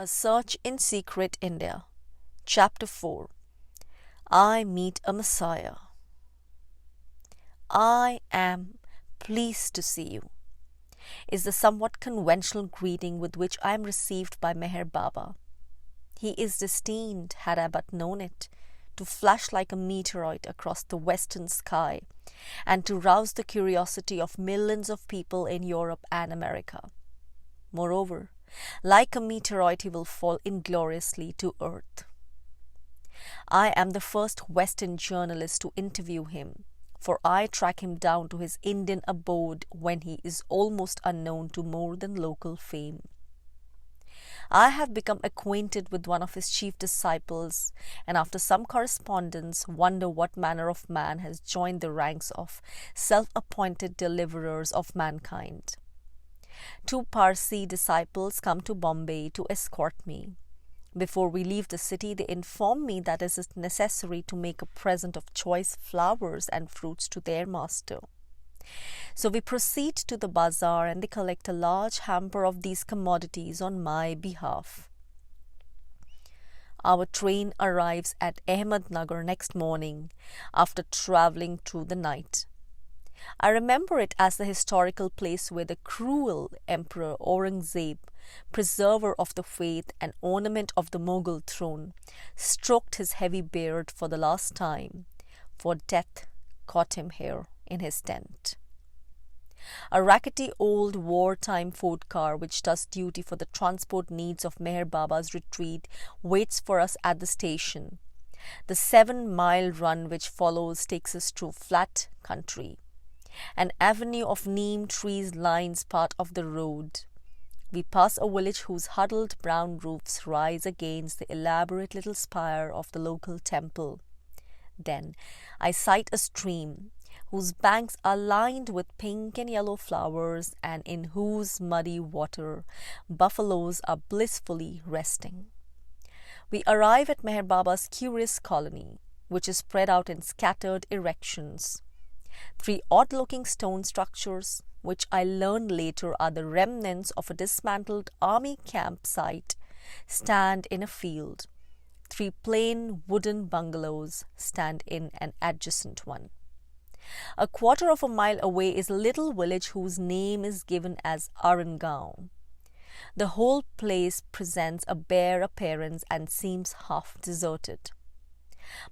A Search in Secret India, Chapter 4. I Meet a Messiah. I am pleased to see you, is the somewhat conventional greeting with which I am received by Meher Baba. He is destined, had I but known it, to flash like a meteoroid across the western sky and to rouse the curiosity of millions of people in Europe and America. Moreover, like a meteoroid, he will fall ingloriously to earth. I am the first Western journalist to interview him, for I track him down to his Indian abode when he is almost unknown to more than local fame. I have become acquainted with one of his chief disciples, and after some correspondence, wonder what manner of man has joined the ranks of self-appointed deliverers of mankind. 2 Parsi disciples come to Bombay to escort me. Before we leave the city, they inform me that it is necessary to make a present of choice flowers and fruits to their master. So we proceed to the bazaar and they collect a large hamper of these commodities on my behalf. Our train arrives at Ahmednagar next morning after travelling through the night. I remember it as the historical place where the cruel Emperor Aurangzeb, preserver of the faith and ornament of the Mughal throne, stroked his heavy beard for the last time, for death caught him here in his tent. A rackety old wartime Ford car which does duty for the transport needs of Meher Baba's retreat waits for us at the station. The 7-mile run which follows takes us through flat country. An avenue of neem trees lines part of the road. We pass a village whose huddled brown roofs rise against the elaborate little spire of the local temple. Then I sight a stream, whose banks are lined with pink and yellow flowers and in whose muddy water buffaloes are blissfully resting. We arrive at Meher Baba's curious colony, which is spread out in scattered erections. 3 odd-looking stone structures, which I learned later are the remnants of a dismantled army campsite, stand in a field. 3 plain wooden bungalows stand in an adjacent one. A quarter of a mile away is a little village whose name is given as Arangaon. The whole place presents a bare appearance and seems half deserted.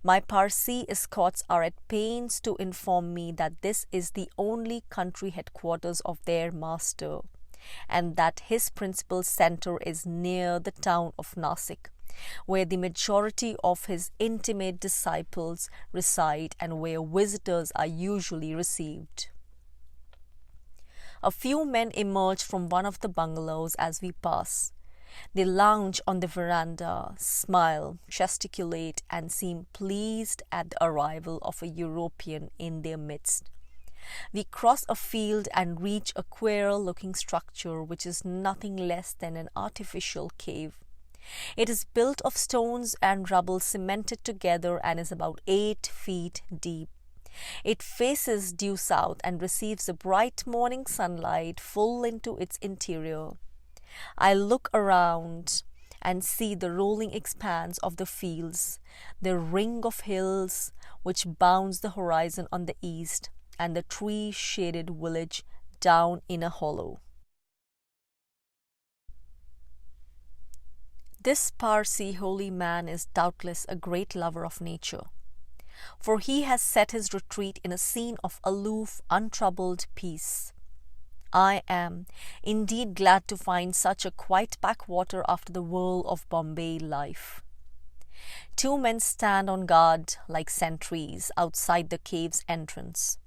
My Parsi escorts are at pains to inform me that this is the only country headquarters of their master, and that his principal centre is near the town of Nasik, where the majority of his intimate disciples reside and where visitors are usually received. A few men emerge from one of the bungalows as we pass. They lounge on the veranda, smile, gesticulate, and seem pleased at the arrival of a European in their midst. We cross a field and reach a queer-looking structure which is nothing less than an artificial cave. It is built of stones and rubble cemented together and is about 8 feet deep. It faces due south and receives the bright morning sunlight full into its interior. I look around and see the rolling expanse of the fields, the ring of hills which bounds the horizon on the east, and the tree-shaded village down in a hollow. This Parsi holy man is doubtless a great lover of nature, for he has set his retreat in a scene of aloof, untroubled peace. I am indeed glad to find such a quiet backwater after the whirl of Bombay life. 2 men stand on guard like sentries outside the cave's entrance.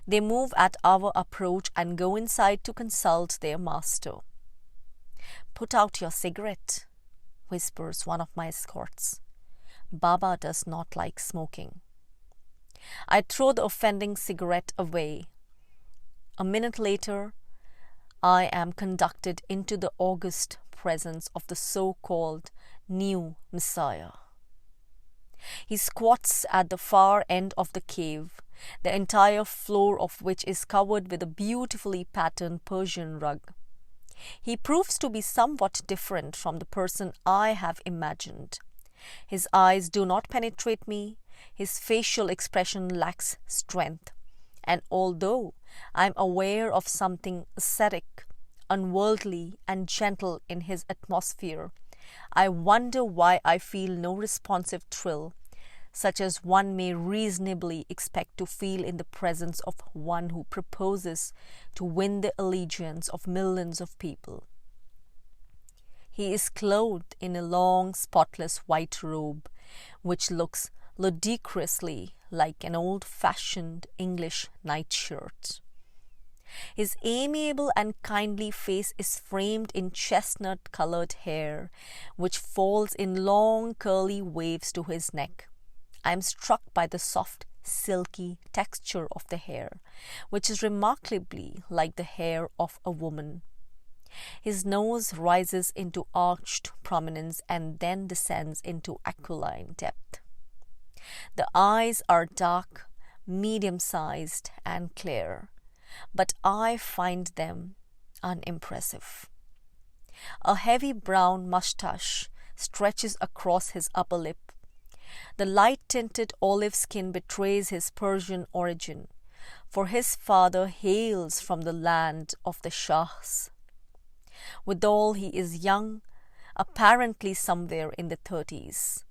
They move at our approach and go inside to consult their master. "Put out your cigarette," whispers one of my escorts. "Baba does not like smoking." I throw the offending cigarette away. A minute later, I am conducted into the august presence of the so-called new Messiah. He squats at the far end of the cave, the entire floor of which is covered with a beautifully patterned Persian rug. He proves to be somewhat different from the person I have imagined. His eyes do not penetrate me, his facial expression lacks strength, and although I am aware of something ascetic, unworldly, and gentle in his atmosphere, I wonder why I feel no responsive thrill, such as one may reasonably expect to feel in the presence of one who proposes to win the allegiance of millions of people. He is clothed in a long, spotless white robe, which looks ludicrously like an old-fashioned English nightshirt. His amiable and kindly face is framed in chestnut-colored hair, which falls in long curly waves to his neck. I am struck by the soft, silky texture of the hair, which is remarkably like the hair of a woman. His nose rises into arched prominence and then descends into aquiline depth. The eyes are dark, medium-sized, and clear, but I find them unimpressive. A heavy brown moustache stretches across his upper lip. The light-tinted olive skin betrays his Persian origin, for his father hails from the land of the Shahs. Withal, he is young, apparently somewhere in the 30s.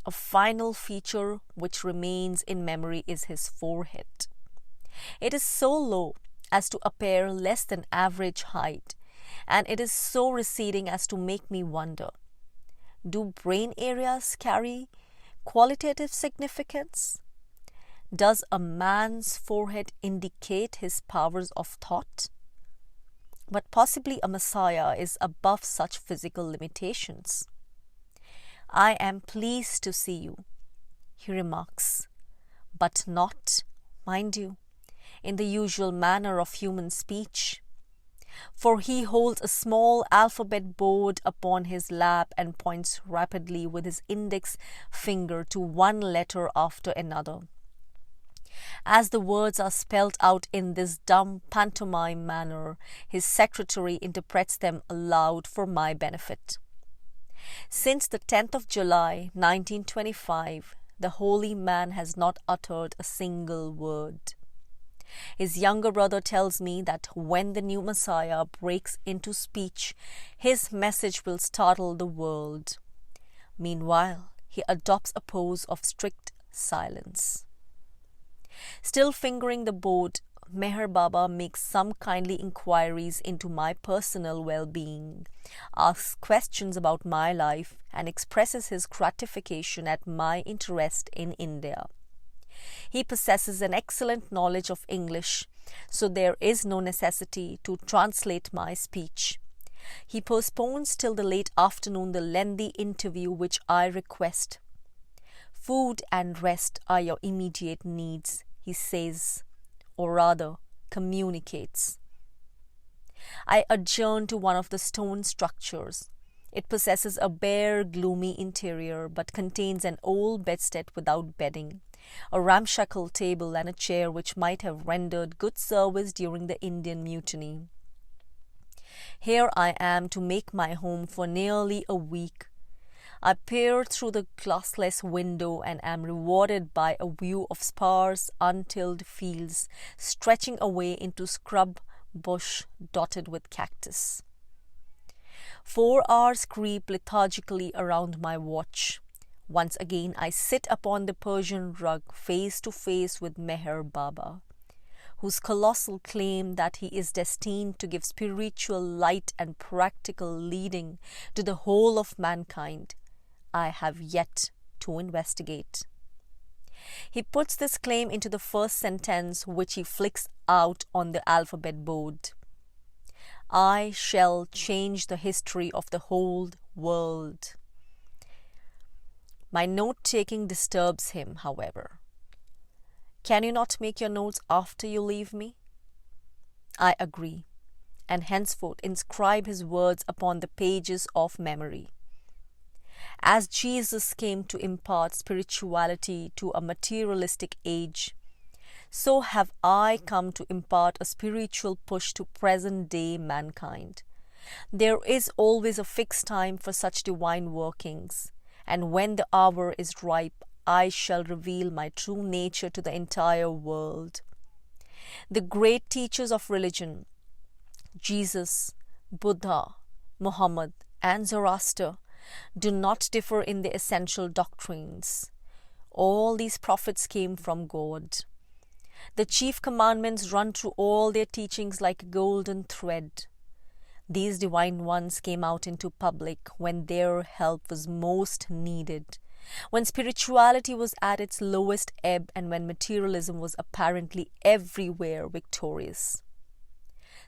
A final feature which remains in memory is his forehead. It is so low as to appear less than average height, and it is so receding as to make me wonder, do brain areas carry qualitative significance? Does a man's forehead indicate his powers of thought? But possibly a Messiah is above such physical limitations. I am pleased to see you, he remarks, but not, mind you, in the usual manner of human speech. For he holds a small alphabet board upon his lap and points rapidly with his index finger to one letter after another. As the words are spelt out in this dumb pantomime manner, his secretary interprets them aloud for my benefit. Since the 10th of July, 1925, the holy man has not uttered a single word. His younger brother tells me that when the new Messiah breaks into speech, his message will startle the world. Meanwhile, he adopts a pose of strict silence. Still fingering the board, Meher Baba makes some kindly inquiries into my personal well-being, asks questions about my life, and expresses his gratification at my interest in India. He possesses an excellent knowledge of English, so there is no necessity to translate my speech. He postpones till the late afternoon the lengthy interview which I request. Food and rest are your immediate needs, he says, or rather communicates. I adjourn to one of the stone structures. It possesses a bare, gloomy interior, but contains an old bedstead without bedding, a ramshackle table, and a chair which might have rendered good service during the Indian Mutiny. Here I am to make my home for nearly a week. I peer through the glassless window and am rewarded by a view of sparse, untilled fields stretching away into scrub bush dotted with cactus. 4 hours creep lethargically around my watch. Once again I sit upon the Persian rug face to face with Meher Baba, whose colossal claim that he is destined to give spiritual light and practical leading to the whole of mankind I have yet to investigate. He puts this claim into the first sentence which he flicks out on the alphabet board. I shall change the history of the whole world. My note-taking disturbs him, however. Can you not make your notes after you leave me? I agree, and henceforth inscribe his words upon the pages of memory. As Jesus came to impart spirituality to a materialistic age, so have I come to impart a spiritual push to present-day mankind, There is always a fixed time for such divine workings, and when the hour is ripe, I shall reveal my true nature to the entire world. The great teachers of religion, Jesus, Buddha, Muhammad, and Zoroaster, do not differ in the essential doctrines. All these prophets came from God. The chief commandments run through all their teachings like a golden thread. These divine ones came out into public when their help was most needed, when spirituality was at its lowest ebb and when materialism was apparently everywhere victorious.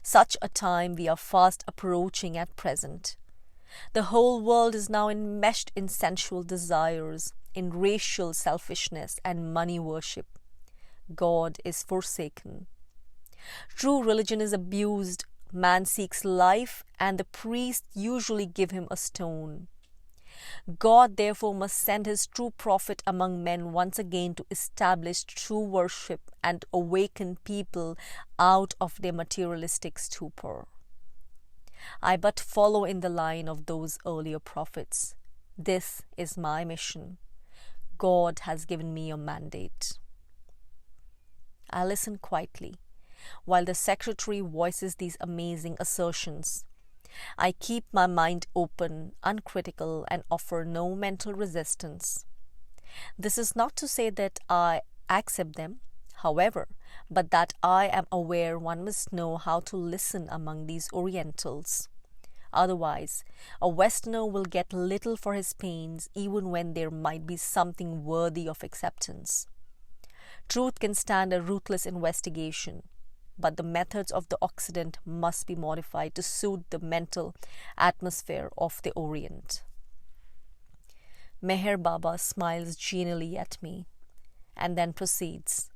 Such a time we are fast approaching at present. The whole world is now enmeshed in sensual desires, in racial selfishness and money worship. God is forsaken. True religion is abused. Man seeks life, and the priests usually give him a stone. God therefore must send his true prophet among men once again to establish true worship and awaken people out of their materialistic stupor. I but follow in the line of those earlier prophets. This is my mission. God has given me a mandate. I listen quietly while the secretary voices these amazing assertions. I keep my mind open, uncritical, and offer no mental resistance. This is not to say that I accept them, however, but that I am aware one must know how to listen among these Orientals. Otherwise, a Westerner will get little for his pains even when there might be something worthy of acceptance. Truth can stand a ruthless investigation, but the methods of the Occident must be modified to suit the mental atmosphere of the Orient. Meher Baba smiles genially at me and then proceeds.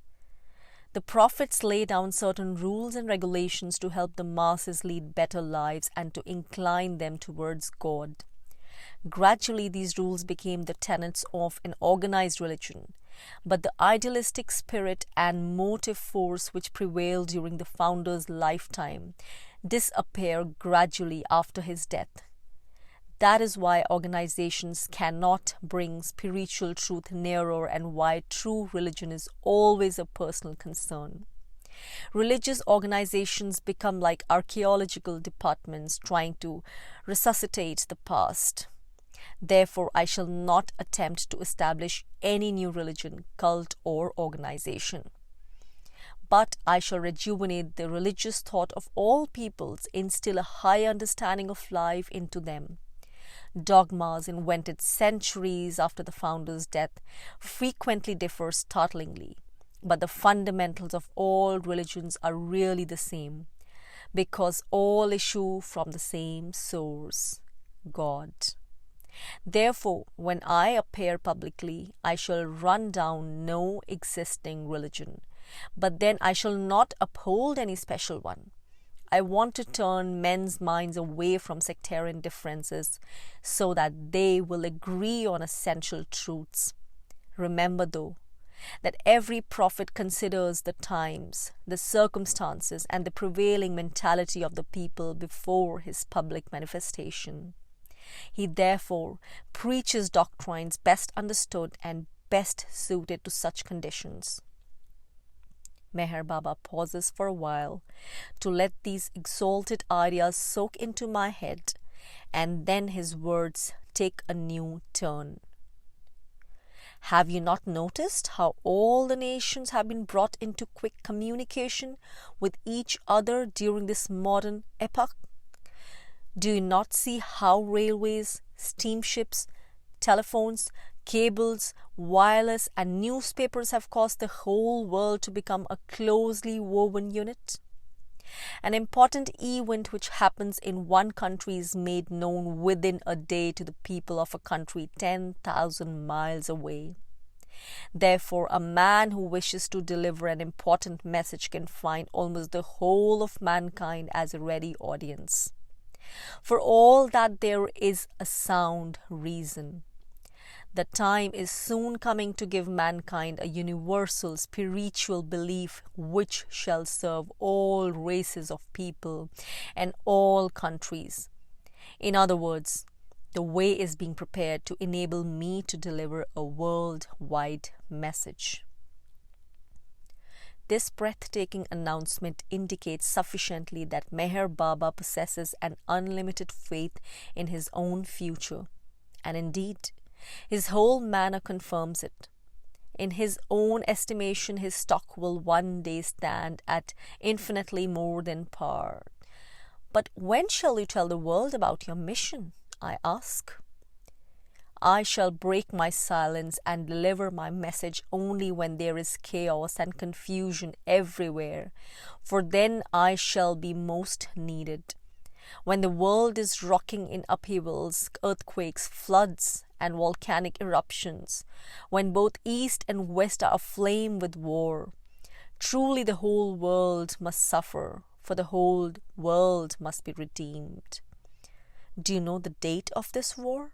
The prophets lay down certain rules and regulations to help the masses lead better lives and to incline them towards God. Gradually, these rules became the tenets of an organized religion, but the idealistic spirit and motive force which prevailed during the founder's lifetime disappeared gradually after his death. That is why organizations cannot bring spiritual truth nearer and why true religion is always a personal concern. Religious organizations become like archaeological departments trying to resuscitate the past. Therefore, I shall not attempt to establish any new religion, cult, or organization. But I shall rejuvenate the religious thought of all peoples, instill a high understanding of life into them. Dogmas invented centuries after the founder's death frequently differ startlingly, but the fundamentals of all religions are really the same, because all issue from the same source, God. Therefore, when I appear publicly, I shall run down no existing religion, but then I shall not uphold any special one. I want to turn men's minds away from sectarian differences so that they will agree on essential truths. Remember, though, that every prophet considers the times, the circumstances, and the prevailing mentality of the people before his public manifestation. He therefore preaches doctrines best understood and best suited to such conditions. Meher Baba pauses for a while to let these exalted ideas soak into my head, and then his words take a new turn. Have you not noticed how all the nations have been brought into quick communication with each other during this modern epoch? Do you not see how railways, steamships, telephones, cables, wireless, and newspapers have caused the whole world to become a closely woven unit? An important event which happens in one country is made known within a day to the people of a country 10,000 miles away. Therefore, a man who wishes to deliver an important message can find almost the whole of mankind as a ready audience. For all that there is a sound reason. The time is soon coming to give mankind a universal spiritual belief which shall serve all races of people and all countries, In other words, the way is being prepared to enable me to deliver a worldwide message. This breathtaking announcement indicates sufficiently that Meher Baba possesses an unlimited faith in his own future, and indeed, his whole manner confirms it. In his own estimation, his stock will one day stand at infinitely more than par. But when shall you tell the world about your mission? I ask. I shall break my silence and deliver my message only when there is chaos and confusion everywhere, for then I shall be most needed. When the world is rocking in upheavals, earthquakes, floods, and volcanic eruptions, when both East and West are aflame with war, truly the whole world must suffer, for the whole world must be redeemed. Do you know the date of this war?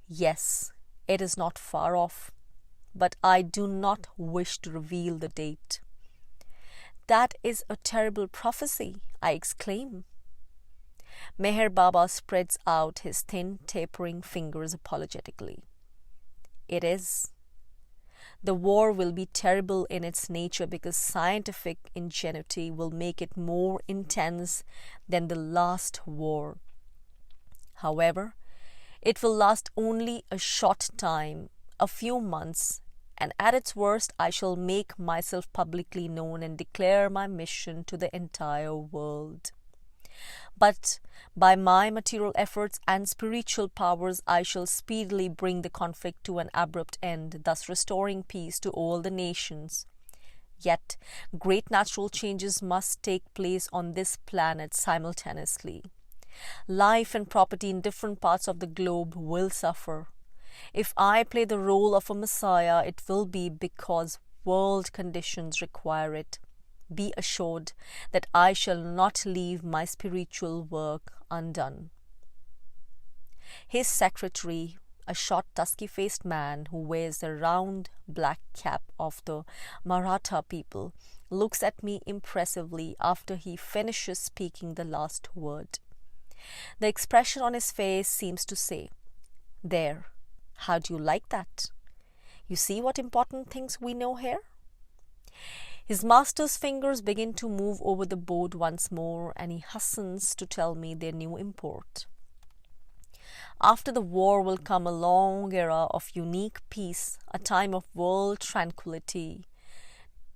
Yes, it is not far off, but I do not wish to reveal the date. That is a terrible prophecy, I exclaim. Meher Baba spreads out his thin, tapering fingers apologetically. It is. The war will be terrible in its nature because scientific ingenuity will make it more intense than the last war. However, it will last only a short time, a few months, and at its worst I shall make myself publicly known and declare my mission to the entire world. But by my material efforts and spiritual powers I shall speedily bring the conflict to an abrupt end, thus restoring peace to all the nations. Yet great natural changes must take place on this planet simultaneously. Life and property in different parts of the globe will suffer. If I play the role of a messiah, it will be because world conditions require it. Be assured that I shall not leave my spiritual work undone. His secretary, a short, dusky-faced man who wears the round black cap of the Maratha people, looks at me impressively after he finishes speaking the last word. The expression on his face seems to say, "There, how do you like that? You see what important things we know here?" His master's fingers begin to move over the board once more, and he hastens to tell me their new import. After the war will come a long era of unique peace, a time of world tranquility.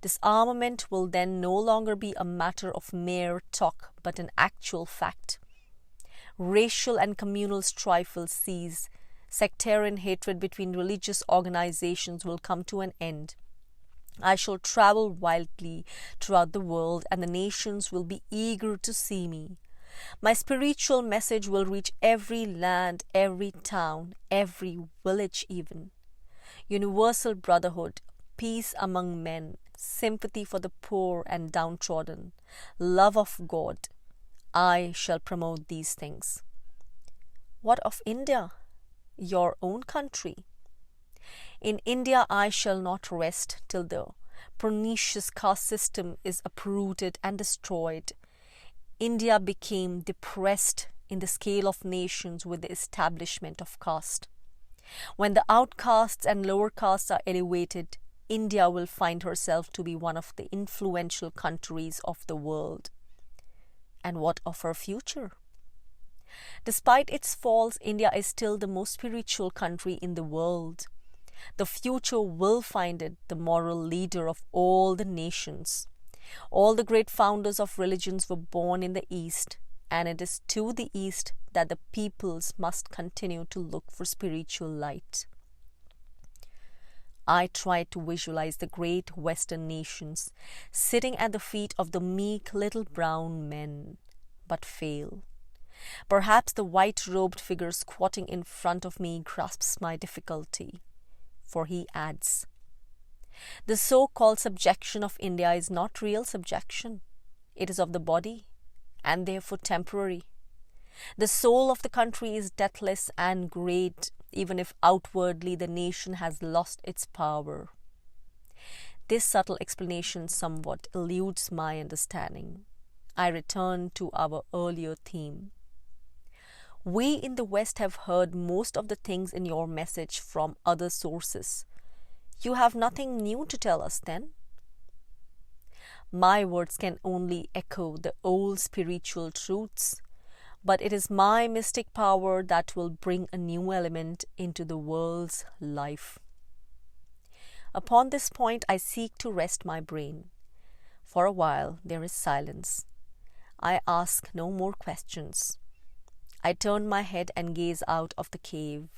Disarmament will then no longer be a matter of mere talk, but an actual fact. Racial and communal strife will cease. Sectarian hatred between religious organizations will come to an end. I shall travel wildly throughout the world, and the nations will be eager to see me. My spiritual message will reach every land, every town, every village even. Universal brotherhood, peace among men, sympathy for the poor and downtrodden, love of God. I shall promote these things. What of India, your own country? In India I shall not rest till the pernicious caste system is uprooted and destroyed. India became depressed in the scale of nations with the establishment of caste. When the outcasts and lower castes are elevated, India will find herself to be one of the influential countries of the world. And what of her future? Despite its faults, India is still the most spiritual country in the world. The future will find it the moral leader of all the nations. All the great founders of religions were born in the East, and it is to the East that the peoples must continue to look for spiritual light. I try to visualize the great Western nations sitting at the feet of the meek little brown men, but fail. Perhaps the white-robed figure squatting in front of me grasps my difficulty, for he adds, "The so-called subjection of India is not real subjection. It is of the body, and therefore temporary. The soul of the country is deathless and great, even if outwardly the nation has lost its power." This subtle explanation somewhat eludes my understanding. I return to our earlier theme. We in the West have heard most of the things in your message from other sources. You have nothing new to tell us then? My words can only echo the old spiritual truths, but it is my mystic power that will bring a new element into the world's life. Upon this point, I seek to rest my brain. For a while, there is silence. I ask no more questions. I turn my head and gaze out of the cave.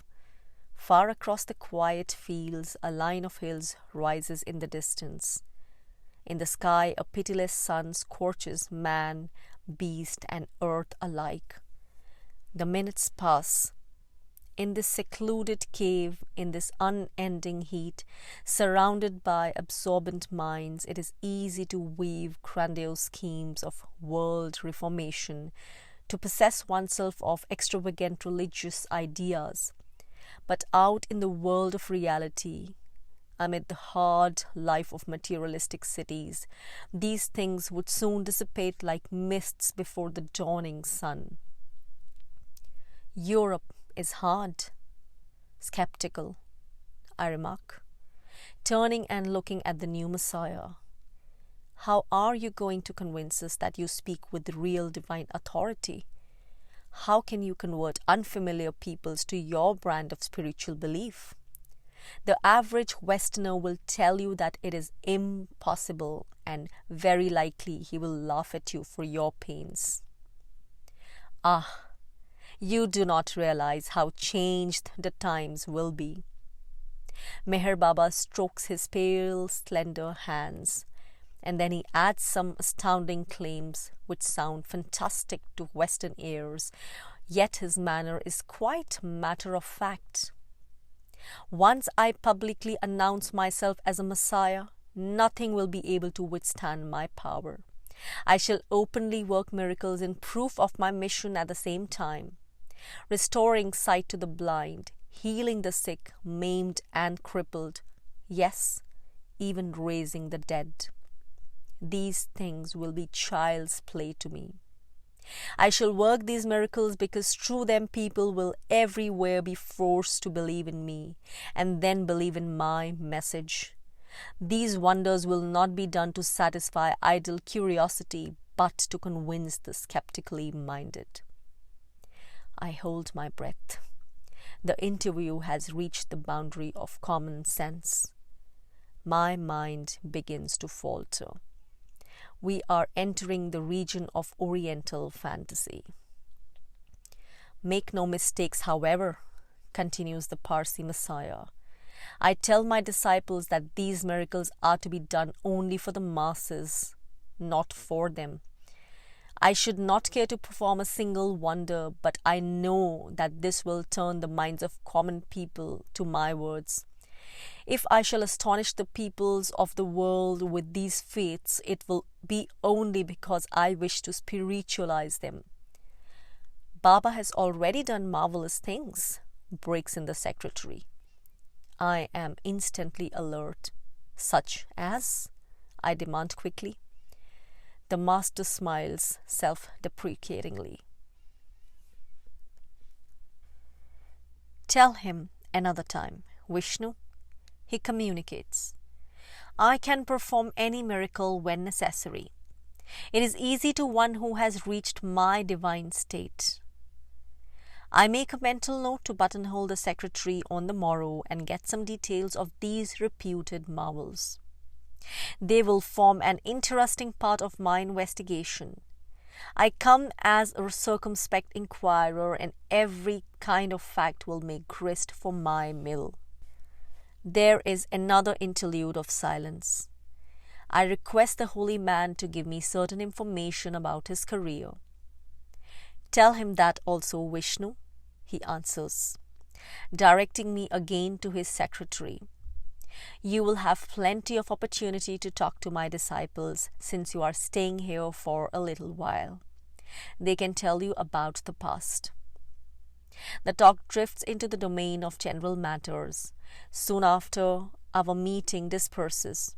Far across the quiet fields, a line of hills rises in the distance. In the sky, a pitiless sun scorches man, beast, and earth alike. The minutes pass. In this secluded cave, in this unending heat, surrounded by absorbent minds, it is easy to weave grandiose schemes of world reformation, to possess oneself of extravagant religious ideas. But out in the world of reality, amid the hard life of materialistic cities, these things would soon dissipate like mists before the dawning sun. Europe is hard, skeptical, I remark, turning and looking at the new Messiah. How are you going to convince us that you speak with real divine authority? How can you convert unfamiliar peoples to your brand of spiritual belief? The average Westerner will tell you that it is impossible, and very likely he will laugh at you for your pains. Ah, you do not realize how changed the times will be. Meher Baba strokes his pale, slender hands, and then he adds some astounding claims which sound fantastic to Western ears, yet his manner is quite matter of fact. Once I publicly announce myself as a Messiah, nothing will be able to withstand my power. I shall openly work miracles in proof of my mission at the same time, restoring sight to the blind, healing the sick, maimed and crippled, yes, even raising the dead. These things will be child's play to me. I shall work these miracles because through them people will everywhere be forced to believe in me and then believe in my message. These wonders will not be done to satisfy idle curiosity, but to convince the skeptically minded. I hold my breath. The interview has reached the boundary of common sense. My mind begins to falter. We are entering the region of Oriental fantasy. Make no mistakes, however, continues the Parsi Messiah. I tell my disciples that these miracles are to be done only for the masses, not for them. I should not care to perform a single wonder, but I know that this will turn the minds of common people to my words. If I shall astonish the peoples of the world with these faiths, it will be only because I wish to spiritualize them. Baba has already done marvelous things, breaks in the secretary. I am instantly alert. Such as? I demand quickly. The master smiles self-deprecatingly. Tell him another time, Vishnu. He communicates. I can perform any miracle when necessary. It is easy to one who has reached my divine state. I make a mental note to buttonhole the secretary on the morrow and get some details of these reputed marvels. They will form an interesting part of my investigation. I come as a circumspect inquirer, and every kind of fact will make grist for my mill. There is another interlude of silence. I request the holy man to give me certain information about his career. Tell him that also, Vishnu, he answers, directing me again to his secretary. You will have plenty of opportunity to talk to my disciples since you are staying here for a little while. They can tell you about the past. The talk drifts into the domain of general matters. Soon after, our meeting disperses.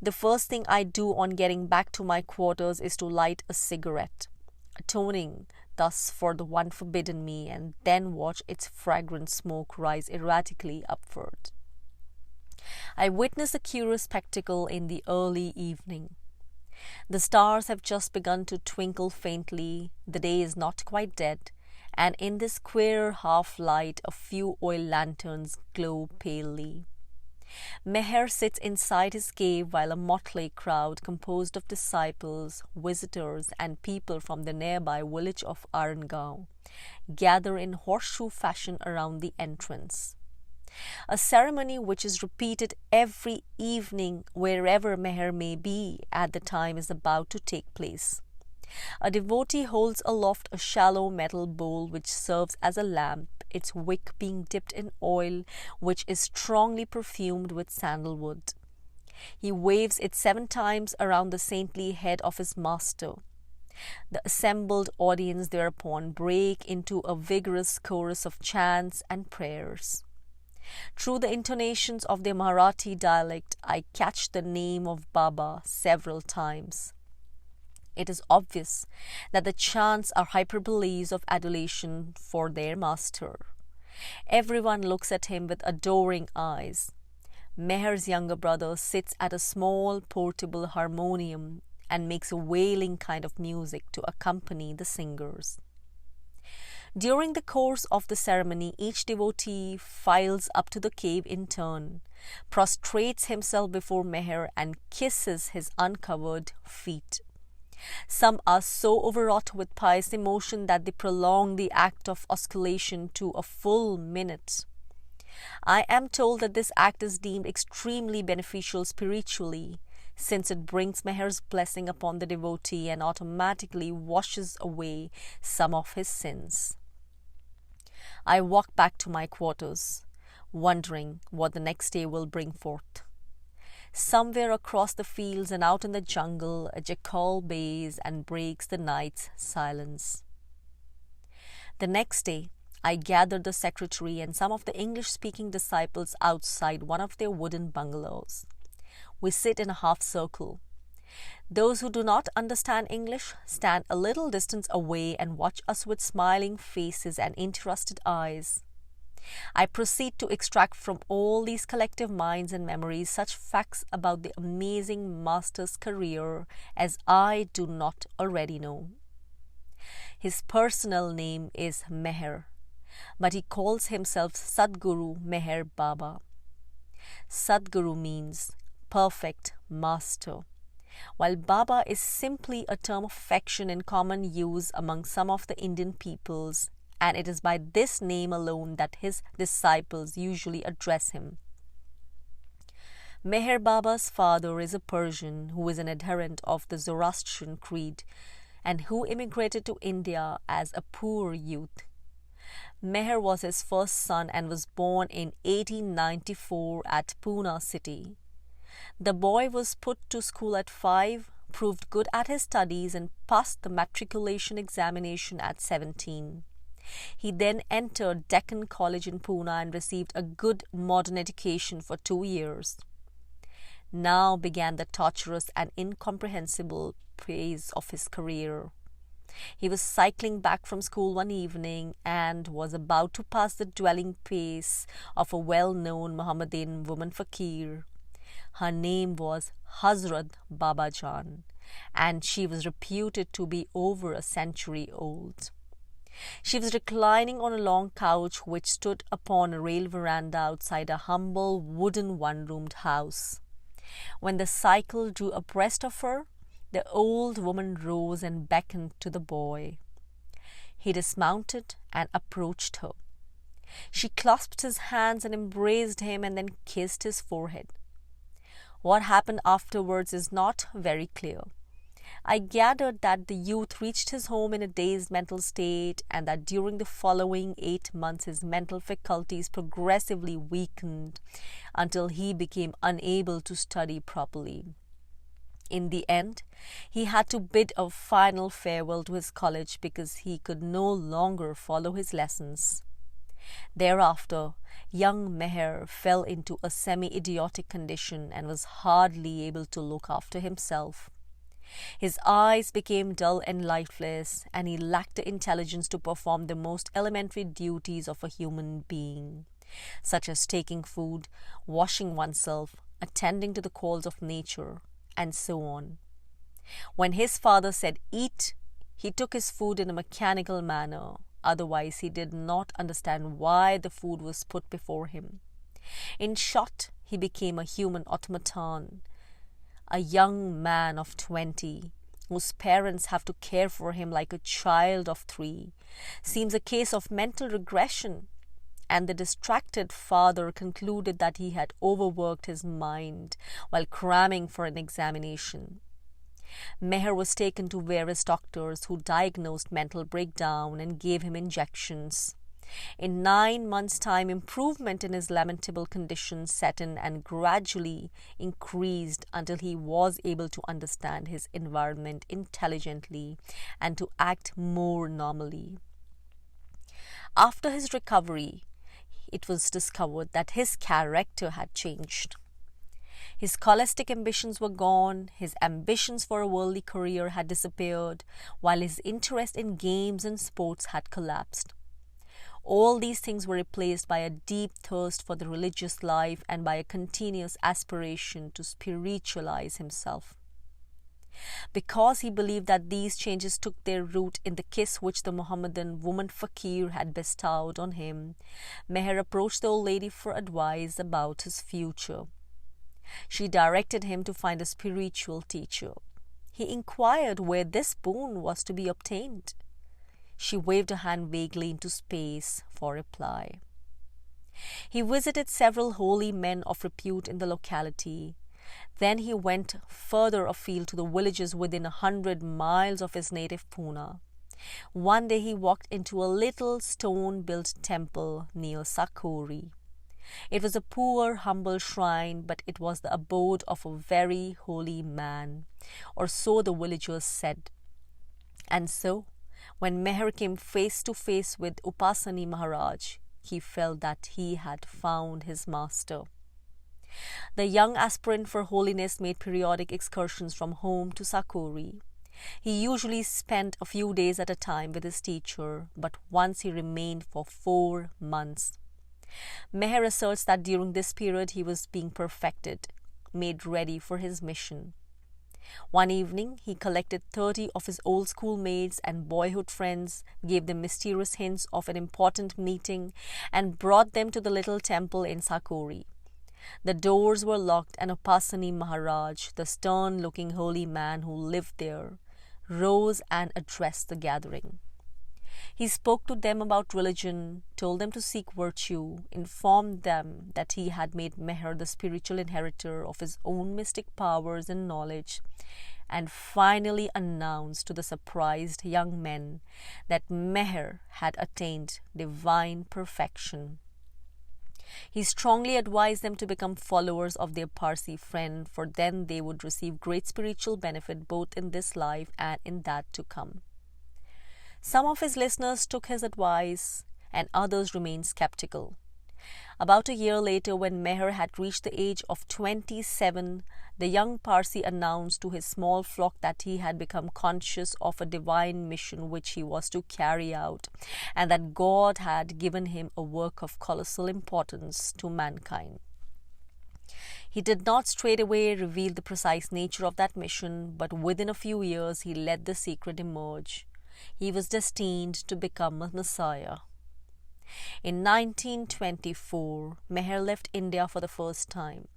The first thing I do on getting back to my quarters is to light a cigarette, atoning thus for the one forbidden me, and then watch its fragrant smoke rise erratically upward. I witness a curious spectacle in the early evening. The stars have just begun to twinkle faintly, the day is not quite dead, and in this queer half-light a few oil lanterns glow palely. Meher sits inside his cave while a motley crowd composed of disciples, visitors, and people from the nearby village of Arangaon gather in horseshoe fashion around the entrance. A ceremony which is repeated every evening wherever Meher may be at the time is about to take place. A devotee holds aloft a shallow metal bowl which serves as a lamp, its wick being dipped in oil which is strongly perfumed with sandalwood. He waves it 7 times around the saintly head of his master. The assembled audience thereupon break into a vigorous chorus of chants and prayers. Through the intonations of their Marathi dialect, I catch the name of Baba several times. It is obvious that the chants are hyperboles of adulation for their master. Everyone looks at him with adoring eyes. Meher's younger brother sits at a small portable harmonium and makes a wailing kind of music to accompany the singers. During the course of the ceremony, each devotee files up to the cave in turn, prostrates himself before Meher and kisses his uncovered feet. Some are so overwrought with pious emotion that they prolong the act of osculation to a full minute. I am told that this act is deemed extremely beneficial spiritually, since it brings Meher's blessing upon the devotee and automatically washes away some of his sins. I walk back to my quarters, wondering what the next day will bring forth. Somewhere across the fields and out in the jungle, a jackal bays and breaks the night's silence. The next day, I gathered the secretary and some of the English-speaking disciples outside one of their wooden bungalows. We sit in a half circle. Those who do not understand English stand a little distance away and watch us with smiling faces and interested eyes. I proceed to extract from all these collective minds and memories such facts about the amazing master's career as I do not already know. His personal name is Meher, but he calls himself Sadguru Meher Baba. Sadguru means perfect master, while Baba is simply a term of affection in common use among some of the Indian peoples, and it is by this name alone that his disciples usually address him. Meher Baba's father is a Persian who is an adherent of the Zoroastrian creed and who immigrated to India as a poor youth. Meher was his first son and was born in 1894 at Pune city. The boy was put to school at 5, proved good at his studies and passed the matriculation examination at 17. He then entered Deccan College in Pune and received a good modern education for 2 years. Now began the torturous and incomprehensible phase of his career. He was cycling back from school one evening and was about to pass the dwelling place of a well-known Mohammedan woman fakir. Her name was Hazrat Babajan, and she was reputed to be over a century old. She was reclining on a long couch which stood upon a rail veranda outside a humble wooden one-roomed house. When the cycle drew abreast of her, the old woman rose and beckoned to the boy. He dismounted and approached her. She clasped his hands and embraced him and then kissed his forehead. What happened afterwards is not very clear. I gathered that the youth reached his home in a dazed mental state and that during the following 8 months his mental faculties progressively weakened until he became unable to study properly. In the end, he had to bid a final farewell to his college because he could no longer follow his lessons. Thereafter, young Meher fell into a semi-idiotic condition and was hardly able to look after himself. His eyes became dull and lifeless, and he lacked the intelligence to perform the most elementary duties of a human being, such as taking food, washing oneself, attending to the calls of nature, and so on. When his father said eat, he took his food in a mechanical manner. Otherwise, he did not understand why the food was put before him. In short, he became a human automaton, a young man of 20, whose parents have to care for him like a child of 3, seems a case of mental regression, and the distracted father concluded that he had overworked his mind while cramming for an examination. Meher was taken to various doctors who diagnosed mental breakdown and gave him injections. In 9 months' time, improvement in his lamentable condition set in and gradually increased until he was able to understand his environment intelligently and to act more normally. After his recovery, it was discovered that his character had changed. His scholastic ambitions were gone, his ambitions for a worldly career had disappeared, while his interest in games and sports had collapsed. All these things were replaced by a deep thirst for the religious life and by a continuous aspiration to spiritualize himself. Because he believed that these changes took their root in the kiss which the Mohammedan woman fakir had bestowed on him, Meher approached the old lady for advice about his future. She directed him to find a spiritual teacher. He inquired where this boon was to be obtained. She waved a hand vaguely into space for reply. He visited several holy men of repute in the locality. Then he went further afield to the villages within 100 miles of his native Pune. One day he walked into a little stone-built temple near Sakori. It was a poor, humble shrine, but it was the abode of a very holy man, or so the villagers said. And so, when Meher came face to face with Upasani Maharaj, he felt that he had found his master. The young aspirant for holiness made periodic excursions from home to Sakori. He usually spent a few days at a time with his teacher, but once he remained for 4 months. Meher asserts that during this period he was being perfected, made ready for his mission. One evening, he collected 30 of his old schoolmates and boyhood friends, gave them mysterious hints of an important meeting, and brought them to the little temple in Sakori. The doors were locked, and Upasani Maharaj, the stern-looking holy man who lived there, rose and addressed the gathering. He spoke to them about religion, told them to seek virtue, informed them that he had made Meher the spiritual inheritor of his own mystic powers and knowledge, and finally announced to the surprised young men that Meher had attained divine perfection. He strongly advised them to become followers of their Parsi friend, for then they would receive great spiritual benefit both in this life and in that to come. Some of his listeners took his advice, and others remained skeptical. About a year later, when Meher had reached the age of 27, the young Parsi announced to his small flock that he had become conscious of a divine mission which he was to carry out, and that God had given him a work of colossal importance to mankind. He did not straightaway reveal the precise nature of that mission, but within a few years he let the secret emerge. He was destined to become a Messiah. In 1924, Meher left India for the first time.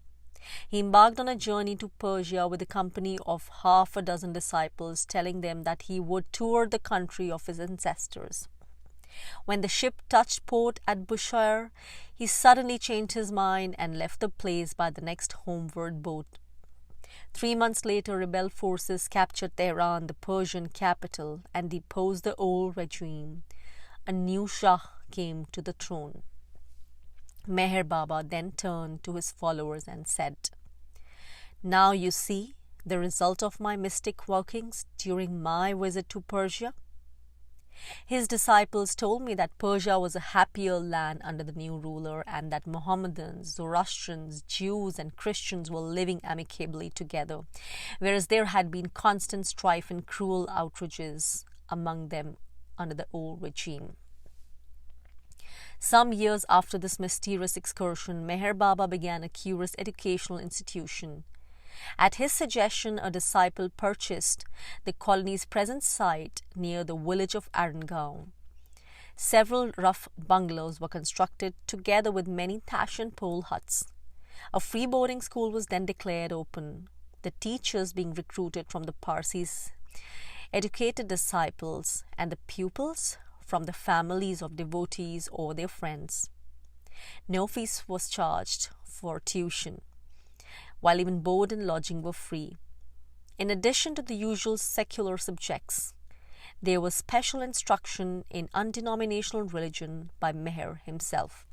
He embarked on a journey to Persia with a company of half a dozen disciples, telling them that he would tour the country of his ancestors. When the ship touched port at Bushehr, he suddenly changed his mind and left the place by the next homeward boat. 3 months later, rebel forces captured Tehran, the Persian capital, and deposed the old regime. A new Shah came to the throne. Meher Baba then turned to his followers and said, "Now you see the result of my mystic workings during my visit to Persia." His disciples told me that Persia was a happier land under the new ruler and that Mohammedans, Zoroastrians, Jews, and Christians were living amicably together, whereas there had been constant strife and cruel outrages among them under the old regime. Some years after this mysterious excursion, Meher Baba began a curious educational institution. At his suggestion, a disciple purchased the colony's present site near the village of Arangaon. Several rough bungalows were constructed together with many thatch and pole huts. A free boarding school was then declared open, the teachers being recruited from the Parsis, educated disciples, and the pupils from the families of devotees or their friends. No fees was charged for tuition, while even board and lodging were free. In addition to the usual secular subjects, there was special instruction in undenominational religion by Meher himself.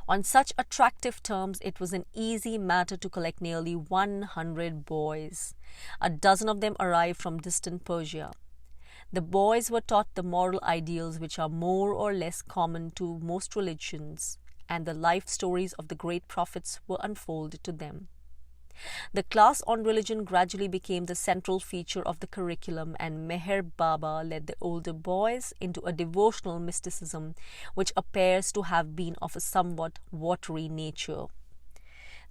On such attractive terms, it was an easy matter to collect nearly 100 boys. A dozen of them arrived from distant Persia. The boys were taught the moral ideals which are more or less common to most religions, and the life stories of the great prophets were unfolded to them. The class on religion gradually became the central feature of the curriculum, and Meher Baba led the older boys into a devotional mysticism which appears to have been of a somewhat watery nature.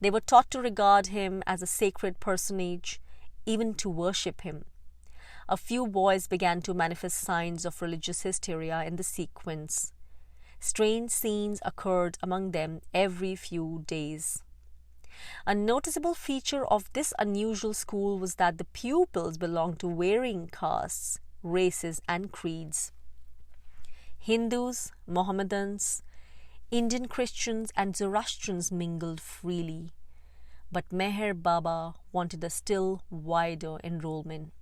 They were taught to regard him as a sacred personage, even to worship him. A few boys began to manifest signs of religious hysteria in the sequence. Strange scenes occurred among them every few days. A noticeable feature of this unusual school was that the pupils belonged to varying castes, races, and creeds. Hindus, Mohammedans, Indian Christians, and Zoroastrians mingled freely. But Meher Baba wanted a still wider enrollment.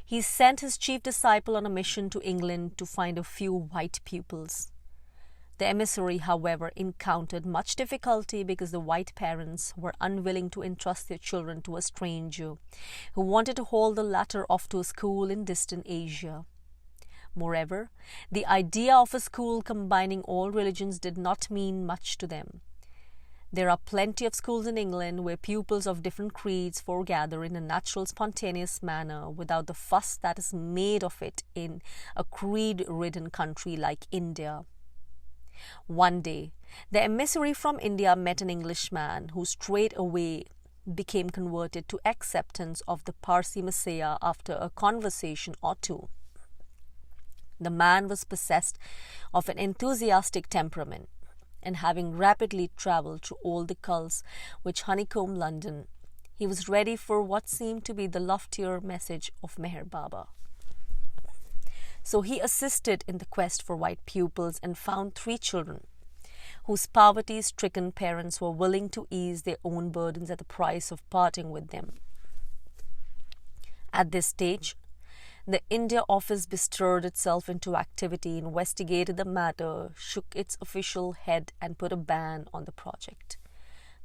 He sent his chief disciple on a mission to England to find a few white pupils. The emissary, however, encountered much difficulty because the white parents were unwilling to entrust their children to a stranger who wanted to haul the latter off to a school in distant Asia. Moreover, the idea of a school combining all religions did not mean much to them. There are plenty of schools in England where pupils of different creeds foregather in a natural, spontaneous manner without the fuss that is made of it in a creed-ridden country like India. One day, the emissary from India met an Englishman who straightway became converted to acceptance of the Parsi Messiah after a conversation or two. The man was possessed of an enthusiastic temperament, and having rapidly travelled through all the cults which honeycomb London, he was ready for what seemed to be the loftier message of Meher Baba. So he assisted in the quest for white pupils and found 3 children, whose poverty-stricken parents were willing to ease their own burdens at the price of parting with them. At this stage, the India office bestirred itself into activity, investigated the matter, shook its official head, and put a ban on the project.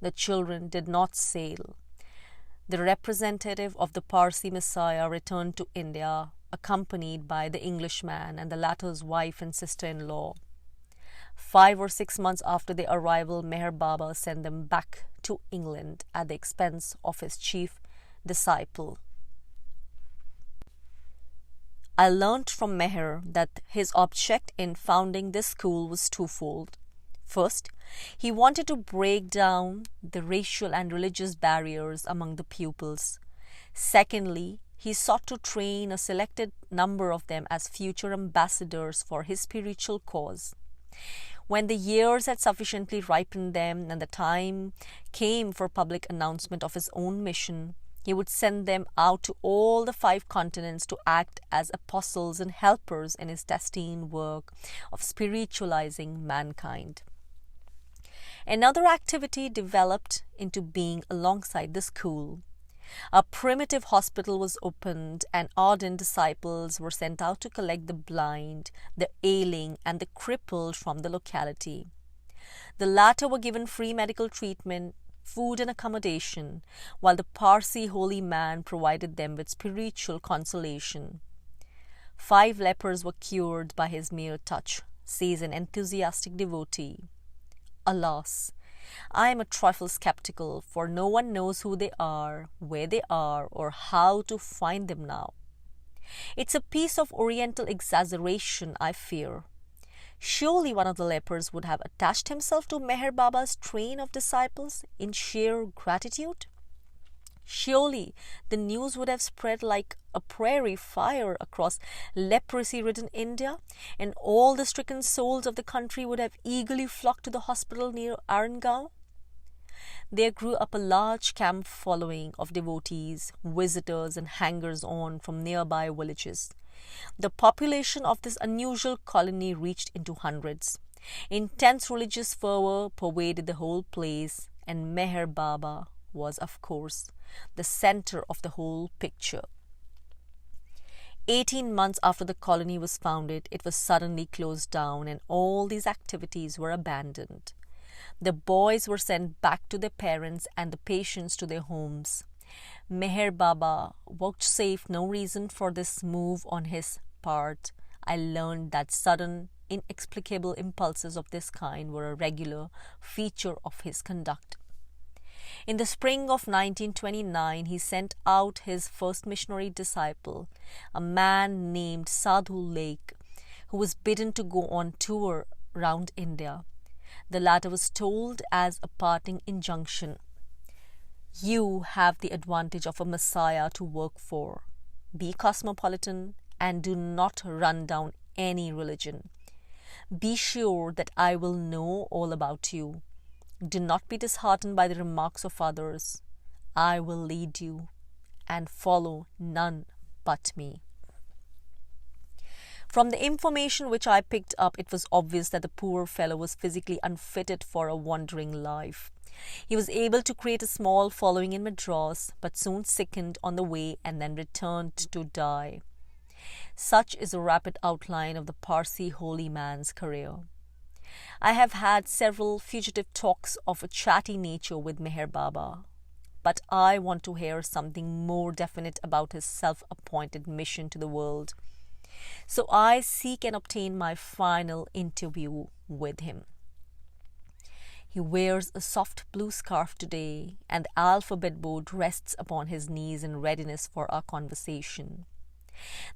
The children did not sail. The representative of the Parsi Messiah returned to India, accompanied by the Englishman and the latter's wife and sister-in-law. 5 or 6 months after their arrival, Meher Baba sent them back to England at the expense of his chief disciple. I learnt from Meher that his object in founding this school was twofold. First, he wanted to break down the racial and religious barriers among the pupils. Secondly, he sought to train a selected number of them as future ambassadors for his spiritual cause. When the years had sufficiently ripened them and the time came for public announcement of his own mission, he would send them out to all the 5 continents to act as apostles and helpers in his destined work of spiritualizing mankind. Another activity developed into being alongside the school. A primitive hospital was opened, and ardent disciples were sent out to collect the blind, the ailing, and the crippled from the locality. The latter were given free medical treatment, food and accommodation, while the Parsi holy man provided them with spiritual consolation. 5 lepers were cured by his mere touch, says an enthusiastic devotee. Alas, I am a trifle skeptical, for no one knows who they are, where they are, or how to find them now. It's a piece of Oriental exaggeration, I fear. Surely one of the lepers would have attached himself to Meher Baba's train of disciples in sheer gratitude. Surely the news would have spread like a prairie fire across leprosy-ridden India, and all the stricken souls of the country would have eagerly flocked to the hospital near Arangaon. There grew up a large camp following of devotees, visitors, and hangers-on from nearby villages. The population of this unusual colony reached into hundreds. Intense religious fervour pervaded the whole place, and Meher Baba was, of course, the centre of the whole picture. 18 months after the colony was founded, it was suddenly closed down, and all these activities were abandoned. The boys were sent back to their parents and the patients to their homes. Meher Baba vouchsafed no reason for this move on his part. I learned that sudden, inexplicable impulses of this kind were a regular feature of his conduct. In the spring of 1929, he sent out his first missionary disciple, a man named Sadhu Lake, who was bidden to go on tour round India. The latter was told as a parting injunction, "You have the advantage of a Messiah to work for. Be cosmopolitan and do not run down any religion. Be sure that I will know all about you. Do not be disheartened by the remarks of others. I will lead you, and follow none but me." From the information which I picked up, it was obvious that the poor fellow was physically unfitted for a wandering life. He was able to create a small following in Madras, but soon sickened on the way and then returned to die. Such is a rapid outline of the Parsi holy man's career. I have had several fugitive talks of a chatty nature with Meher Baba, but I want to hear something more definite about his self-appointed mission to the world. So I seek and obtain my final interview with him. He wears a soft blue scarf today, and the alphabet board rests upon his knees in readiness for our conversation.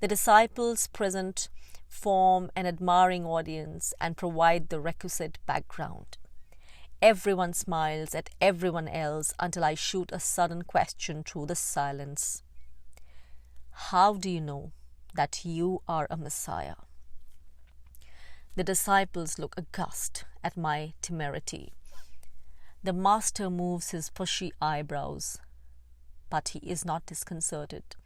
The disciples present form an admiring audience and provide the requisite background. Everyone smiles at everyone else until I shoot a sudden question through the silence. How do you know that you are a Messiah? The disciples look aghast at my temerity. The master moves his bushy eyebrows, but he is not disconcerted,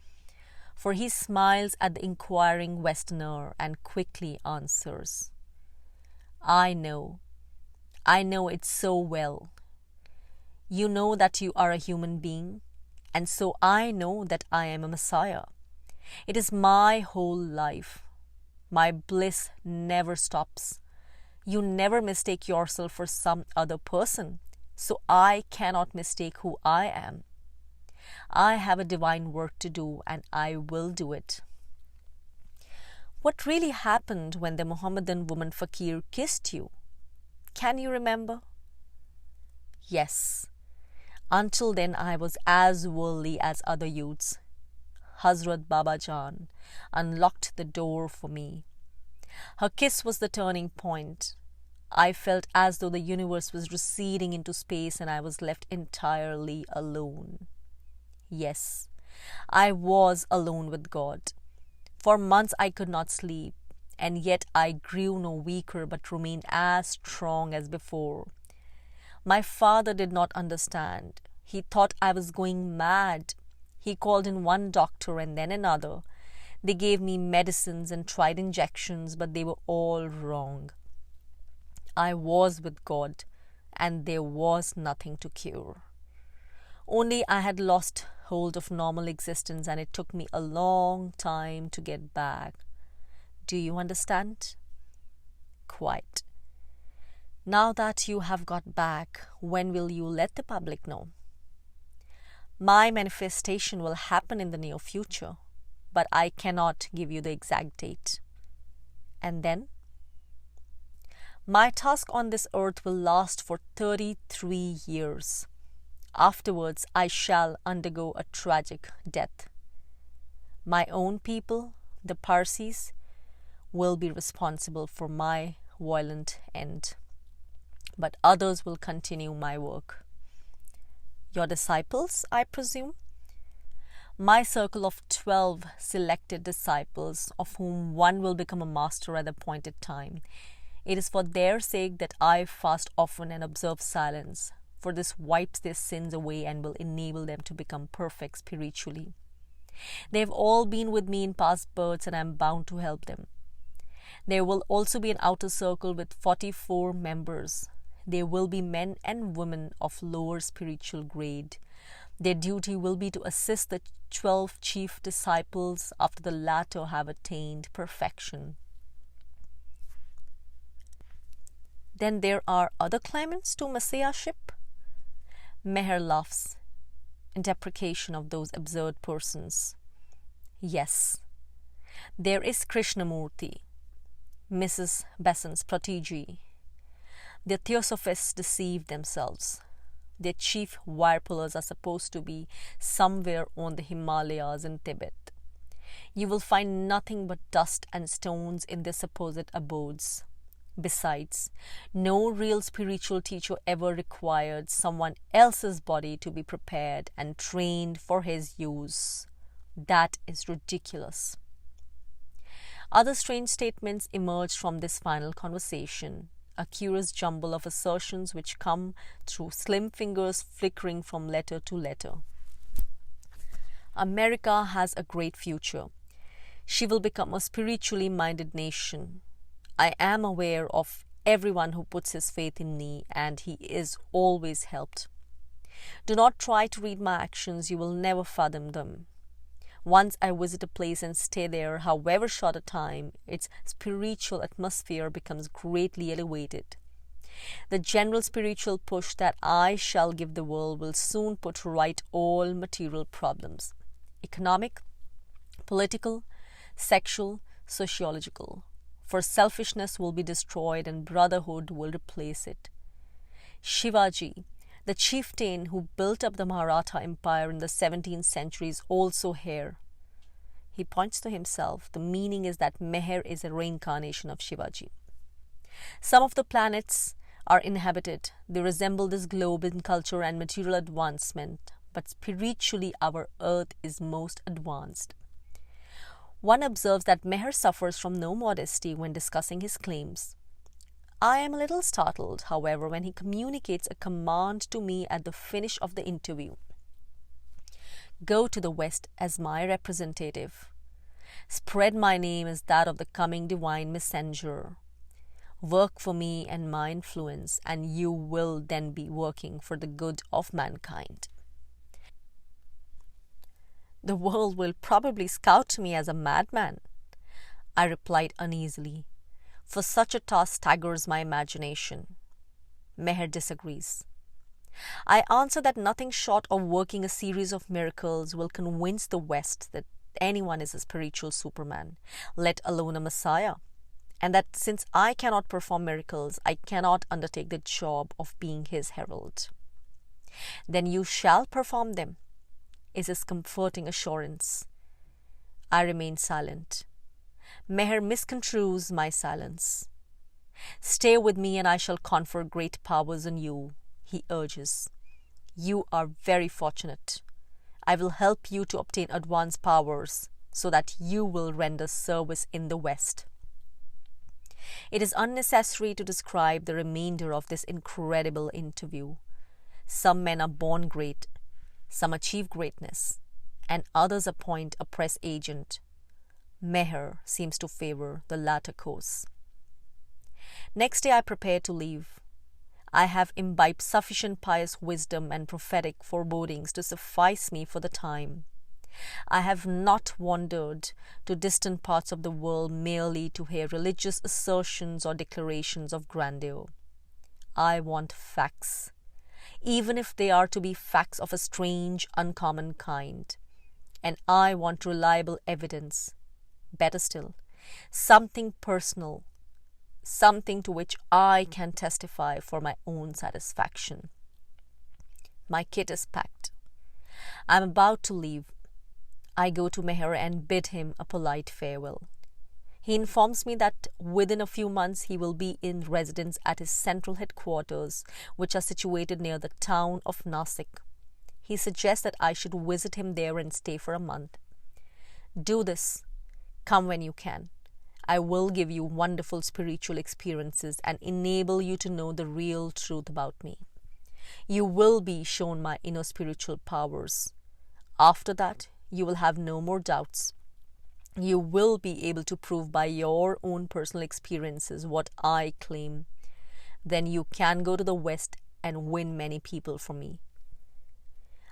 for he smiles at the inquiring Westerner and quickly answers, I know it so well. You know that you are a human being, and so I know that I am a Messiah. It is my whole life. My bliss never stops. You never mistake yourself for some other person, so I cannot mistake who I am. I have a divine work to do, and I will do it. What really happened when the Mohammedan woman fakir kissed you? Can you remember? Yes. Until then I was as worldly as other youths. Hazrat Baba Jan unlocked the door for me. Her kiss was the turning point. I felt as though the universe was receding into space and I was left entirely alone. Yes, I was alone with God. For months I could not sleep, and yet I grew no weaker but remained as strong as before. My father did not understand. He thought I was going mad. He called in one doctor and then another. They gave me medicines and tried injections, but they were all wrong. I was with God, and there was nothing to cure. Only I had lost hold of normal existence, and it took me a long time to get back. Do you understand? Quite. Now that you have got back, when will you let the public know? My manifestation will happen in the near future. but I cannot give you the exact date. And then? My task on this earth will last for 33 years. Afterwards, I shall undergo a tragic death. My own people, the Parsis, will be responsible for my violent end. But others will continue my work. Your disciples, I presume? My circle of 12 selected disciples, of whom one will become a master at the appointed time. It is for their sake that I fast often and observe silence, for this wipes their sins away and will enable them to become perfect spiritually. They have all been with me in past births, and I am bound to help them. There will also be an outer circle with 44 members. They will be men and women of lower spiritual grade. Their duty will be to assist the 12 chief disciples after the latter have attained perfection. Then there are other claimants to messiahship? Meher laughs in deprecation of those absurd persons. Yes, there is Krishnamurti, Mrs. Besant's protégé. The theosophists deceive themselves. Their chief wire pullers are supposed to be somewhere on the Himalayas in Tibet. You will find nothing but dust and stones in their supposed abodes. Besides, no real spiritual teacher ever required someone else's body to be prepared and trained for his use. That is ridiculous. Other strange statements emerged from this final conversation, a curious jumble of assertions which come through slim fingers flickering from letter to letter. America has a great future. She will become a spiritually minded nation. I am aware of everyone who puts his faith in me, and he is always helped. Do not try to read my actions, you will never fathom them. Once I visit a place and stay there, however short a time, its spiritual atmosphere becomes greatly elevated. The general spiritual push that I shall give the world will soon put right all material problems: economic, political, sexual, sociological. For selfishness will be destroyed and brotherhood will replace it. Shivaji, the chieftain who built up the Maratha Empire in the 17th century, is also here. He points to himself. The meaning is that Meher is a reincarnation of Shivaji. Some of the planets are inhabited. They resemble this globe in culture and material advancement, but spiritually our earth is most advanced. One observes that Meher suffers from no modesty when discussing his claims. I am a little startled, however, when he communicates a command to me at the finish of the interview. Go to the West as my representative. Spread my name as that of the coming divine messenger. Work for me and my influence, and you will then be working for the good of mankind. The world will probably scout me as a madman, I replied uneasily, for such a task staggers my imagination. Meher disagrees. I answer that nothing short of working a series of miracles will convince the West that anyone is a spiritual superman, let alone a messiah, and that since I cannot perform miracles, I cannot undertake the job of being his herald. Then you shall perform them, is his comforting assurance. I remain silent. Meher misconstrues my silence. Stay with me and I shall confer great powers on you, he urges. You are very fortunate. I will help you to obtain advanced powers so that you will render service in the West. It is unnecessary to describe the remainder of this incredible interview. Some men are born great, some achieve greatness, and others appoint a press agent. Meher seems to favor the latter course. Next day I prepare to leave. I have imbibed sufficient pious wisdom and prophetic forebodings to suffice me for the time. I have not wandered to distant parts of the world merely to hear religious assertions or declarations of grandeur. I want facts, even if they are to be facts of a strange, uncommon kind. and I want reliable evidence. Better still, something personal, something to which I can testify for my own satisfaction. My kit is packed. I'm about to leave. I go to Meher and bid him a polite farewell. He informs me that within a few months he will be in residence at his central headquarters, which are situated near the town of Nasik. He suggests that I should visit him there and stay for a month. Do this. Come when you can. I will give you wonderful spiritual experiences and enable you to know the real truth about me. You will be shown my inner spiritual powers. After that, you will have no more doubts. You will be able to prove by your own personal experiences what I claim. Then you can go to the West and win many people for me.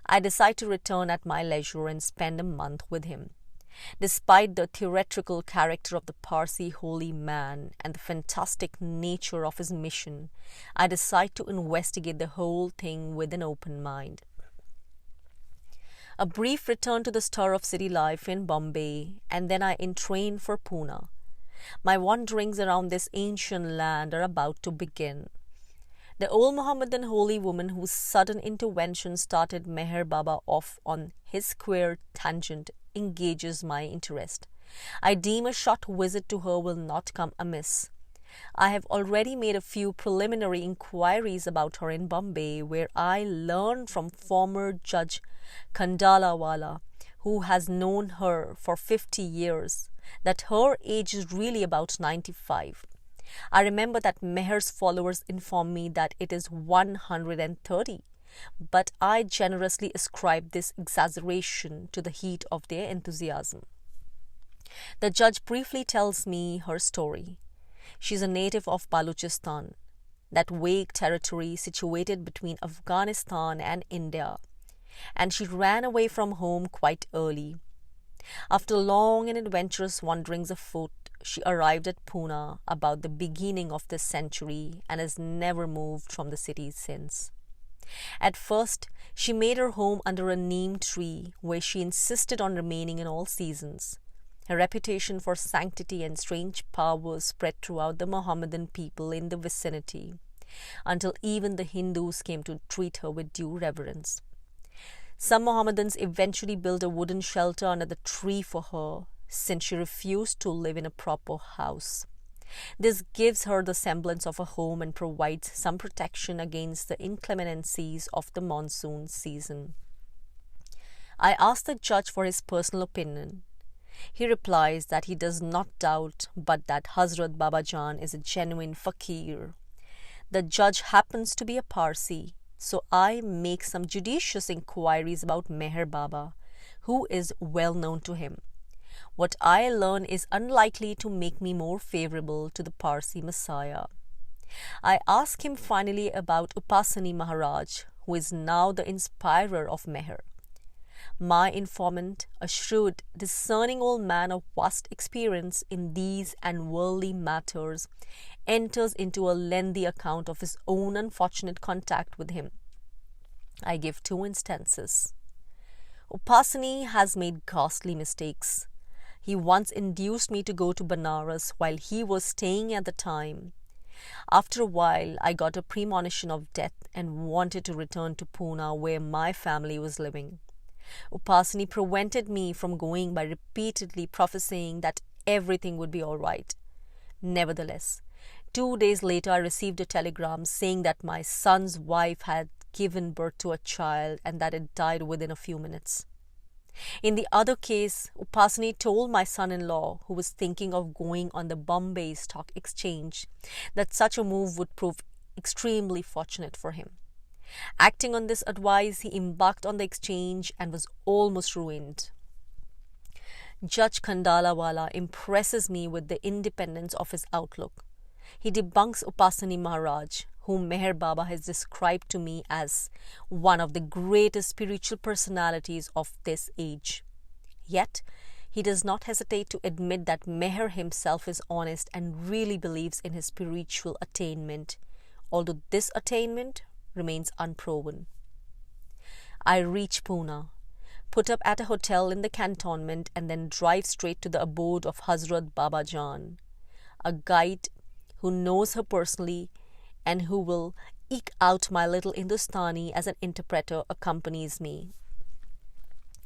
I decide to return at my leisure and spend a month with him. Despite the theatrical character of the Parsi holy man and the fantastic nature of his mission, I decide to investigate the whole thing with an open mind. A brief return to the stir of city life in Bombay, and then I entrain for Pune. My wanderings around this ancient land are about to begin. The old Mohammedan holy woman whose sudden intervention started Meher Baba off on his queer tangent engages my interest. I deem a short visit to her will not come amiss. I have already made a few preliminary inquiries about her in Bombay, where I learned from former Judge Khandalawala, who has known her for 50 years, that her age is really about 95. I remember that Meher's followers inform me that it is 130, but I generously ascribe this exaggeration to the heat of their enthusiasm. The judge briefly tells me her story. She is a native of Balochistan, that vague territory situated between Afghanistan and India, and she ran away from home quite early. After long and adventurous wanderings afoot, she arrived at Pune about the beginning of this century and has never moved from the city since. At first, she made her home under a neem tree, where she insisted on remaining in all seasons. Her reputation for sanctity and strange powers spread throughout the Mohammedan people in the vicinity, until even the Hindus came to treat her with due reverence. Some Mohammedans eventually built a wooden shelter under the tree for her, since she refused to live in a proper house. This gives her the semblance of a home and provides some protection against the inclemencies of the monsoon season. I asked the judge for his personal opinion. He replies that he does not doubt but that Hazrat Babajan is a genuine fakir. The judge happens to be a Parsi, so I make some judicious inquiries about Meher Baba, who is well known to him. What I learn is unlikely to make me more favorable to the Parsi Messiah. I ask him finally about Upasani Maharaj, who is now the inspirer of Meher. My informant, a shrewd, discerning old man of vast experience in these and worldly matters, enters into a lengthy account of his own unfortunate contact with him. I give 2 instances. Upasani has made ghastly mistakes. He once induced me to go to Banaras while he was staying at the time. After a while, I got a premonition of death and wanted to return to Pune, where my family was living. Upasani prevented me from going by repeatedly prophesying that everything would be all right. Nevertheless, 2 days later I received a telegram saying that my son's wife had given birth to a child and that it died within a few minutes. In the other case, Upasani told my son-in-law, who was thinking of going on the Bombay Stock Exchange, that such a move would prove extremely fortunate for him. Acting on this advice, he embarked on the exchange and was almost ruined. Judge Khandalawala impresses me with the independence of his outlook. He debunks Upasani Maharaj, whom Meher Baba has described to me as one of the greatest spiritual personalities of this age. Yet, he does not hesitate to admit that Meher himself is honest and really believes in his spiritual attainment, although this attainment remains unproven. I reach Pune. put up at a hotel in the cantonment, and then drive straight to the abode of Hazrat Baba Jan. A guide who knows her personally and who will eke out my little Hindustani as an interpreter accompanies me.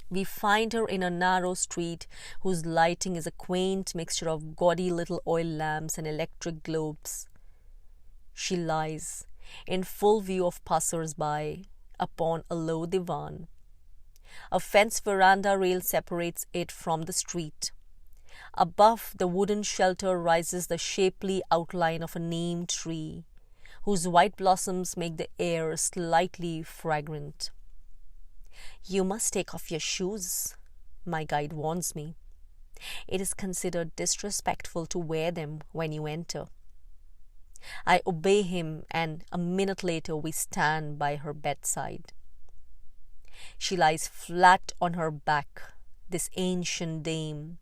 We find her in a narrow street whose lighting is a quaint mixture of gaudy little oil lamps and electric globes. She lies, in full view of passers-by, upon a low divan. A fence veranda rail separates it from the street. Above the wooden shelter rises the shapely outline of a neem tree, whose white blossoms make the air slightly fragrant. "You must take off your shoes," my guide warns me. "It is considered disrespectful to wear them when you enter." I obey him, and a minute later we stand by her bedside. She lies flat on her back, this ancient dame.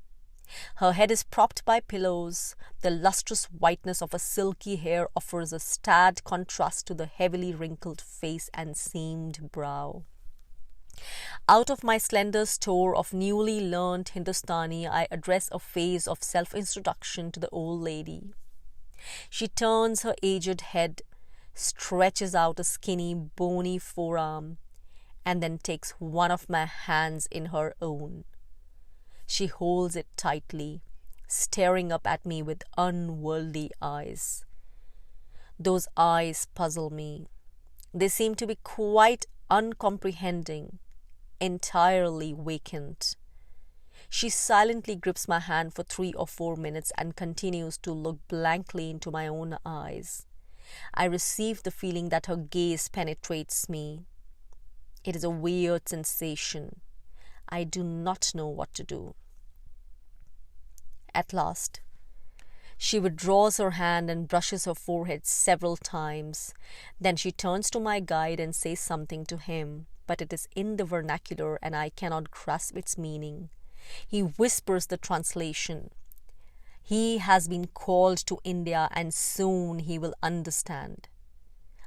Her head is propped by pillows. The lustrous whiteness of her silky hair offers a sad contrast to the heavily wrinkled face and seamed brow. Out of my slender store of newly learnt Hindustani, I address a phase of self-introduction to the old lady. She turns her aged head, stretches out a skinny, bony forearm, and then takes one of my hands in her own. She holds it tightly, staring up at me with unworldly eyes. Those eyes puzzle me. They seem to be quite uncomprehending, entirely vacant. She silently grips my hand for 3 or 4 minutes and continues to look blankly into my own eyes. I receive the feeling that her gaze penetrates me. It is a weird sensation. I do not know what to do. At last, she withdraws her hand and brushes her forehead several times. Then she turns to my guide and says something to him, but it is in the vernacular and I cannot grasp its meaning. He whispers the translation. He has been called to India and soon he will understand.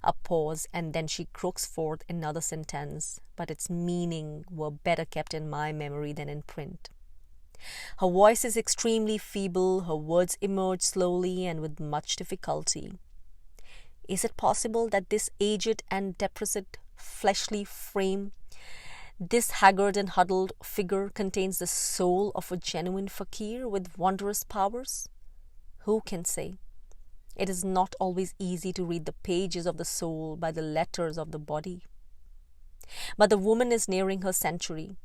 A pause, and then she croaks forth another sentence, but its meaning were better kept in my memory than in print. Her voice is extremely feeble, her words emerge slowly and with much difficulty. Is it possible that this aged and decrepit fleshly frame, this haggard and huddled figure, contains the soul of a genuine fakir with wondrous powers? Who can say? It is not always easy to read the pages of the soul by the letters of the body. But the woman is nearing her century.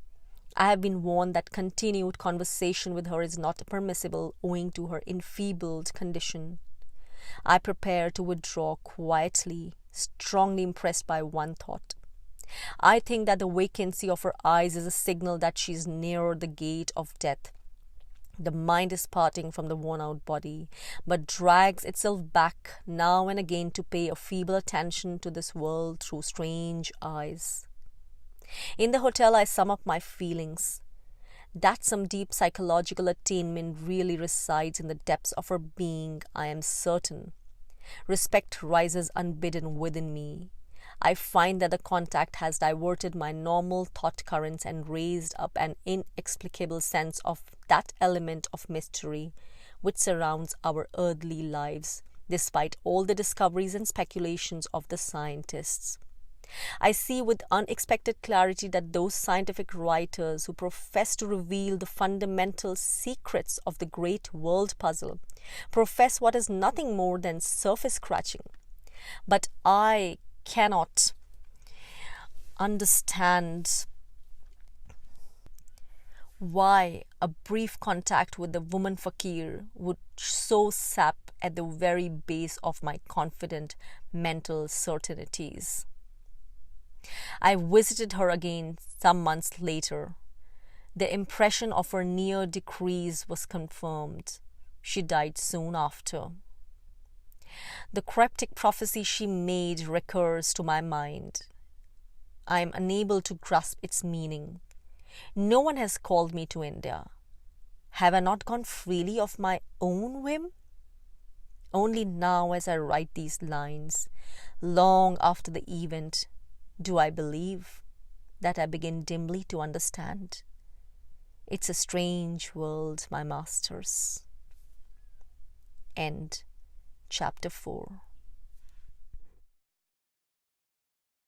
I have been warned that continued conversation with her is not permissible owing to her enfeebled condition. I prepare to withdraw quietly, strongly impressed by one thought. I think that the vacancy of her eyes is a signal that she is near the gate of death. The mind is parting from the worn-out body, but drags itself back now and again to pay a feeble attention to this world through strange eyes. In the hotel, I sum up my feelings. That some deep psychological attainment really resides in the depths of her being, I am certain. Respect rises unbidden within me. I find that the contact has diverted my normal thought currents and raised up an inexplicable sense of that element of mystery which surrounds our earthly lives, despite all the discoveries and speculations of the scientists. I see with unexpected clarity that those scientific writers who profess to reveal the fundamental secrets of the great world puzzle profess what is nothing more than surface scratching. But I cannot understand why a brief contact with the woman fakir would so sap at the very base of my confident mental certainties. I visited her again some months later. The impression of her near decrease was confirmed. She died soon after. The cryptic prophecy she made recurs to my mind. I am unable to grasp its meaning. No one has called me to India. Have I not gone freely of my own whim? Only now, as I write these lines, long after the event, do I believe. that I begin dimly to understand. It's a strange world, my masters. End chapter 4.